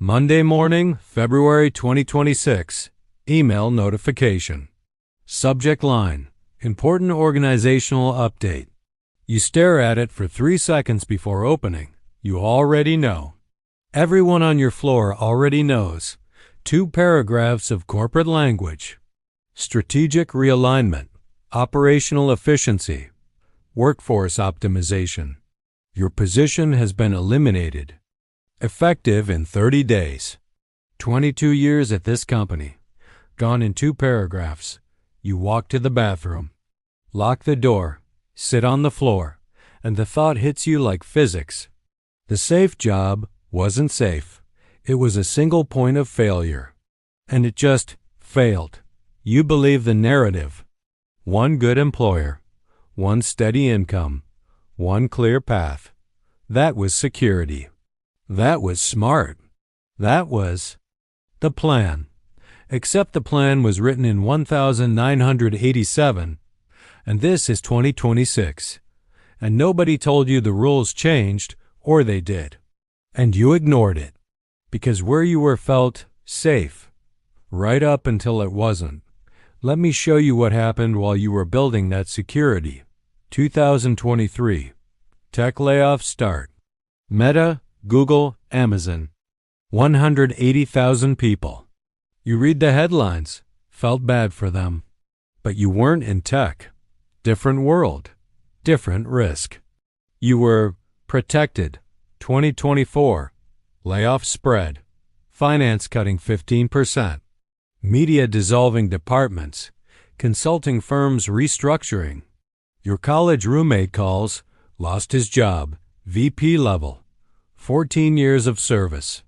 Monday morning, February 2026. Email notification. Subject line: Important organizational update. You stare at it for 3 seconds before opening. You already know. Everyone on your floor already knows. 2 paragraphs of corporate language. Strategic realignment, operational efficiency, workforce optimization. Your position has been eliminated. Effective in 30 days. 22 years at this company. Gone in 2 paragraphs. You walk to the bathroom. Lock the door. Sit on the floor. And the thought hits you like physics. The safe job wasn't safe. It was a single point of failure. And it just failed. You believe the narrative. 1 good employer. 1 steady income. 1 clear path. That was security. That was smart. That was the plan. Except the plan was written in 1987, and this is 2026. And nobody told you the rules changed, or they did. And you ignored it. Because where you were felt safe, right up until it wasn't. Let me show you what happened while you were building that security. 2023. Tech layoffs start. Meta, Google, Amazon. 180,000 people. You read the headlines, felt bad for them. But you weren't in tech. Different world, different risk. You were protected. 2024. Layoff spread. Finance cutting 15%. Media dissolving departments. Consulting firms restructuring. Your college roommate calls, lost his job, VP level. 14 years of service.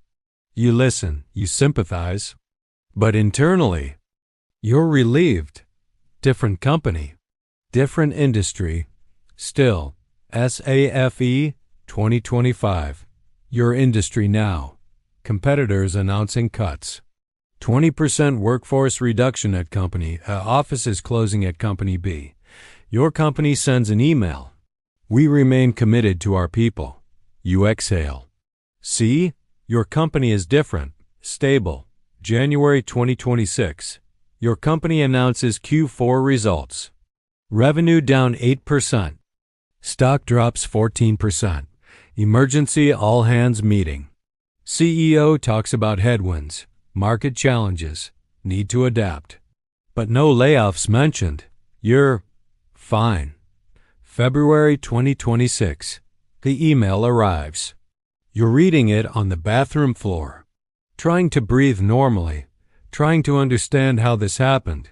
You listen, you sympathize. But internally, you're relieved. Different company, different industry. Still, SAFE 2025. Your industry now. Competitors announcing cuts. 20% workforce reduction at company. Offices closing at company B. Your company sends an email. We remain committed to our people. You exhale. See, your company is different, stable. January 2026. Your company announces Q4 results. Revenue down 8%. Stock drops 14%. Emergency all hands meeting. CEO talks about headwinds, market challenges, need to adapt. But no layoffs mentioned. You're fine. February 2026. The email arrives. You're reading it on the bathroom floor. Trying to breathe normally. Trying to understand how this happened.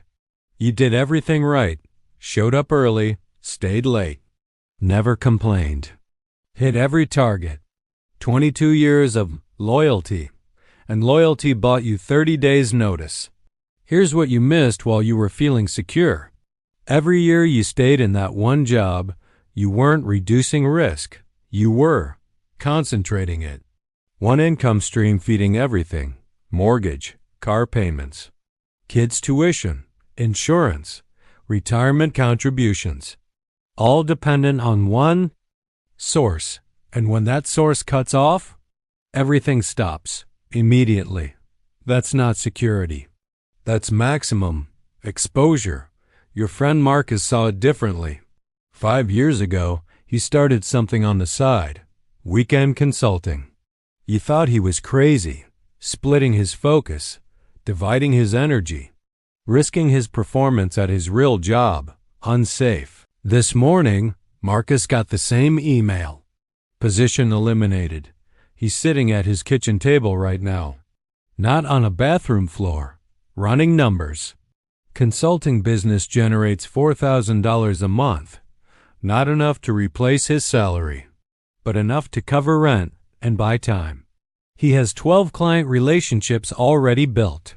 You did everything right. Showed up early. Stayed late. Never complained. Hit every target. 22 years of loyalty. And loyalty bought you 30 days notice. Here's what you missed while you were feeling secure. Every year you stayed in that one job, you weren't reducing risk. You were concentrating it. 1 income stream feeding everything. Mortgage, car payments, kids' tuition, insurance, retirement contributions. All dependent on one source. And when that source cuts off, everything stops immediately. That's not security. That's maximum exposure. Your friend Marcus saw it differently. 5 years ago, he started something on the side. Weekend consulting. You thought he was crazy, splitting his focus, dividing his energy, risking his performance at his real job, unsafe. This morning, Marcus got the same email. Position eliminated. He's sitting at his kitchen table right now. Not on a bathroom floor. Running numbers. Consulting business generates $4,000 a month. Not enough to replace his salary, but enough to cover rent and buy time. He has 12 client relationships already built.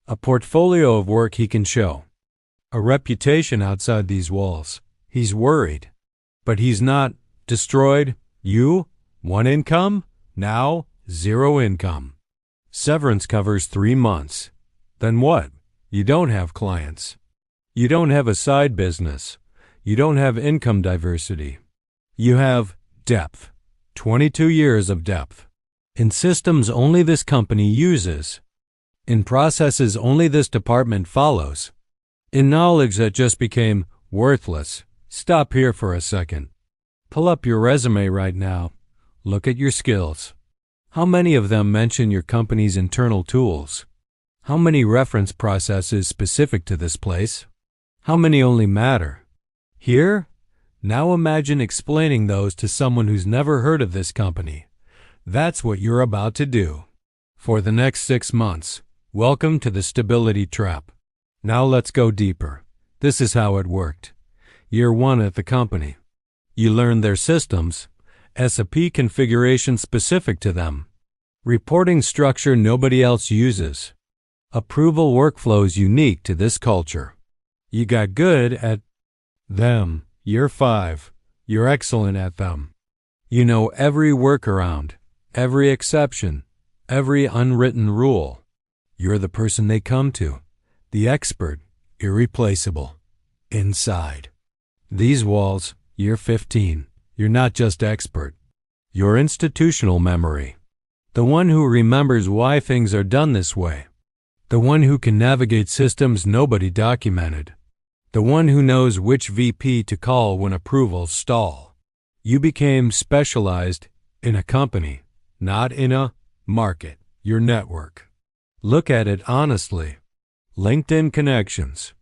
A portfolio of work he can show. A reputation outside these walls. He's worried. But he's not destroyed. You? 1 income? Now, 0 income. Severance covers 3 months. Then what? You don't have clients. You don't have a side business. You don't have income diversity. You have depth. 22 years of depth. in systems only this company uses, in processes only this department follows, in knowledge that just became worthless. Stop here for a second. Pull up your resume right now. Look at your skills. How many of them mention your company's internal tools? How many reference processes specific to this place? How many only matter? Here? Now imagine explaining those to someone who's never heard of this company. That's what you're about to do. For the next 6 months, welcome to the stability trap. Now let's go deeper. This is how it worked. Year 1 at the company. You learn their systems, SAP configuration specific to them, reporting structure nobody else uses, approval workflows unique to this culture. You got good at them. Year 5, you're excellent at them. You know every workaround, every exception, every unwritten rule. You're the person they come to, the expert, irreplaceable, inside. These walls, year 15, you're not just expert. You're institutional memory. The one who remembers why things are done this way. The one who can navigate systems nobody documented. The one who knows which VP to call when approvals stall. You became specialized in a company, not in a market, your network. Look at it honestly. LinkedIn connections,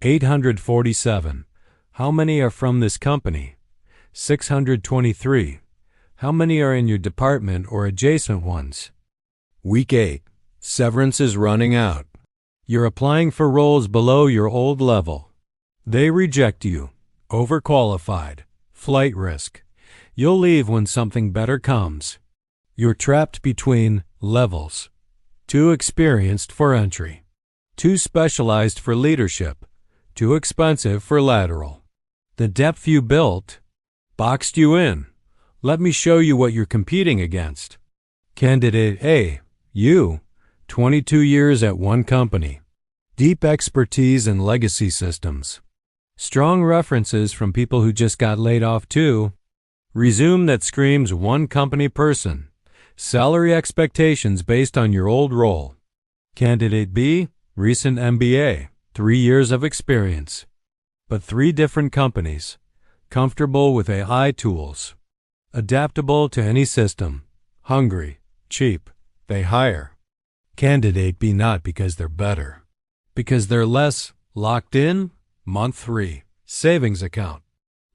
847. How many are from this company? 623. How many are in your department or adjacent ones? Week 8. Severance is running out. You're applying for roles below your old level. They reject you. Overqualified. Flight risk. You'll leave when something better comes. You're trapped between levels. Too experienced for entry. Too specialized for leadership. Too expensive for lateral. The depth you built boxed you in. Let me show you what you're competing against. Candidate A, you, 22 years at one company. Deep expertise in legacy systems. Strong references from people who just got laid off too. Resume that screams one company person. Salary expectations based on your old role. Candidate B, recent MBA, 3 years of experience. But 3 different companies. Comfortable with AI tools. Adaptable to any system. Hungry. Cheap. They hire. Candidate B not because they're better. Because they're less locked in. Month 3. Savings account.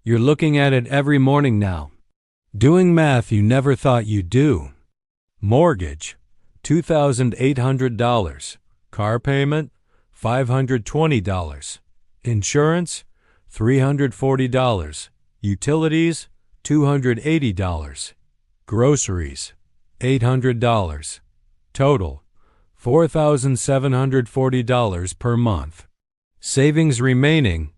You're looking at it every morning now. Doing math you never thought you'd do. Mortgage, $2,800. Car payment, $520. Insurance, $340. Utilities, $280. Groceries, $800. Total, $4,740 per month. Savings remaining,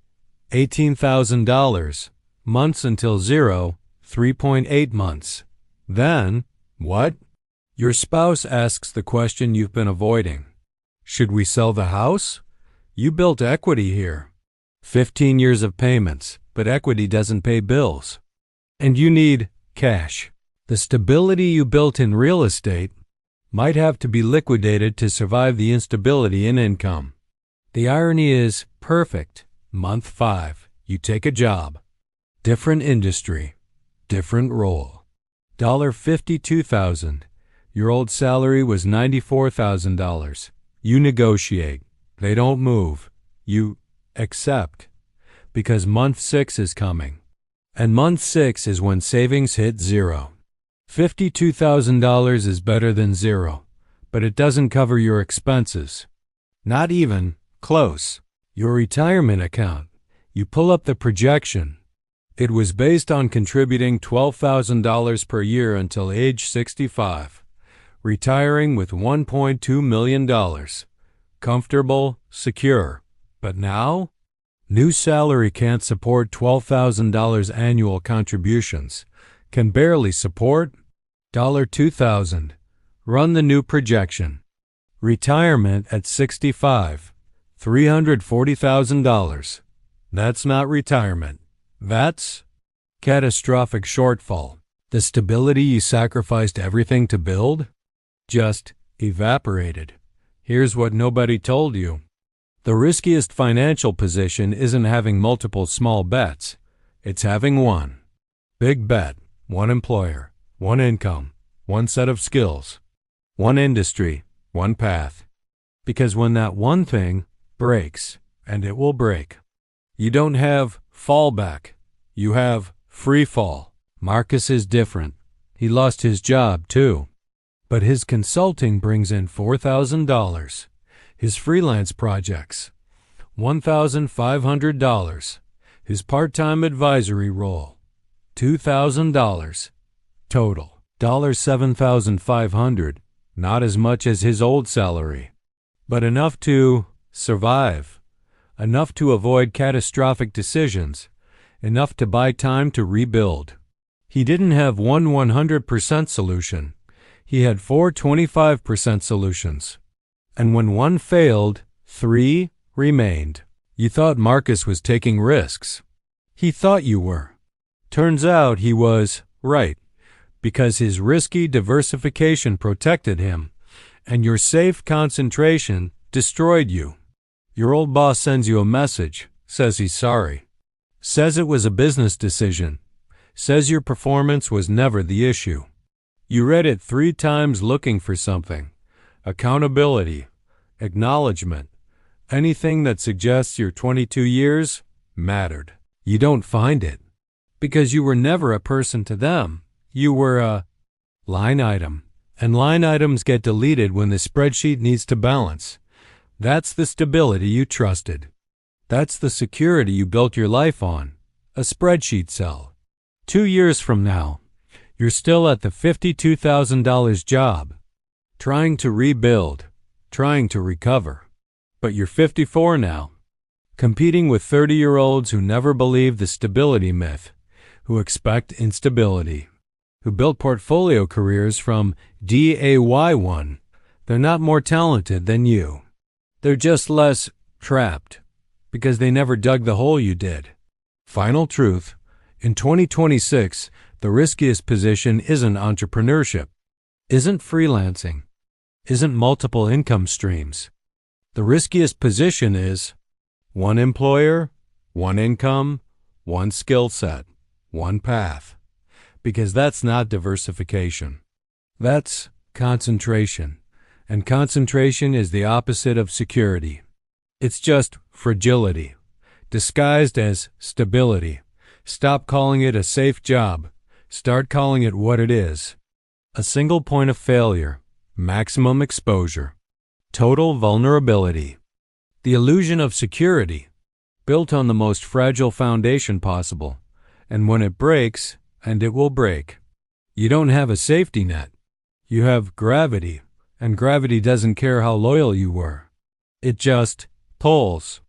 $18,000. Months until zero, 3.8 months. Then, what? Your spouse asks the question you've been avoiding. Should we sell the house? You built equity here. 15 years of payments, but equity doesn't pay bills. And you need cash. The stability you built in real estate might have to be liquidated to survive the instability in income. The irony is perfect. Month 5, you take a job. Different industry, different role. $52,000. Your old salary was $94,000. You negotiate. They don't move. You accept. Because month 6 is coming. And month 6 is when savings hit zero. $52,000 is better than zero, but it doesn't cover your expenses. Not even close. Your retirement account. You pull up the projection. It was based on contributing $12,000 per year until age 65, retiring with $1.2 million. Comfortable, secure. But now? New salary can't support $12,000 annual contributions. Can barely support $2,000. Run the new projection. Retirement at 65. $340,000. That's not retirement. That's catastrophic shortfall. The stability you sacrificed everything to build just evaporated. Here's what nobody told you. The riskiest financial position isn't having multiple small bets. It's having one big bet, one employer, one income, one set of skills, one industry, one path. Because when that one thing breaks, and it will break, you don't have fallback. You have free fall. Marcus is different. He lost his job too. But his consulting brings in $4,000. His freelance projects, $1,500. His part-time advisory role, $2,000. Total, $7,500. Not as much as his old salary, but enough to survive, enough to avoid catastrophic decisions, enough to buy time to rebuild. He didn't have one 100% solution. He had 4 25% solutions. And when one failed, 3 remained. You thought Marcus was taking risks. He thought you were. Turns out he was right, because his risky diversification protected him, and your safe concentration destroyed you. Your old boss sends you a message, says he's sorry, says it was a business decision, says your performance was never the issue. You read it 3 times looking for something: accountability, acknowledgement, anything that suggests your 22 years mattered. You don't find it, because you were never a person to them. You were a line item, and line items get deleted when the spreadsheet needs to balance. That's the stability you trusted. That's the security you built your life on, a spreadsheet cell. 2 years from now, you're still at the $52,000 job, trying to rebuild, trying to recover. But you're 54 now, competing with 30-year-olds who never believe the stability myth, who expect instability, who built portfolio careers from DAY1. They're not more talented than you. They're just less trapped, because they never dug the hole you did. Final truth, in 2026, the riskiest position isn't entrepreneurship, isn't freelancing, isn't multiple income streams. The riskiest position is one employer, one income, one skill set, one path. Because that's not diversification. That's concentration. And concentration is the opposite of security. It's just fragility, disguised as stability. Stop calling it a safe job. Start calling it what it is. A single point of failure, maximum exposure, total vulnerability. The illusion of security, built on the most fragile foundation possible. And when it breaks, and it will break, you don't have a safety net. You have gravity, and gravity doesn't care how loyal you were. It just pulls.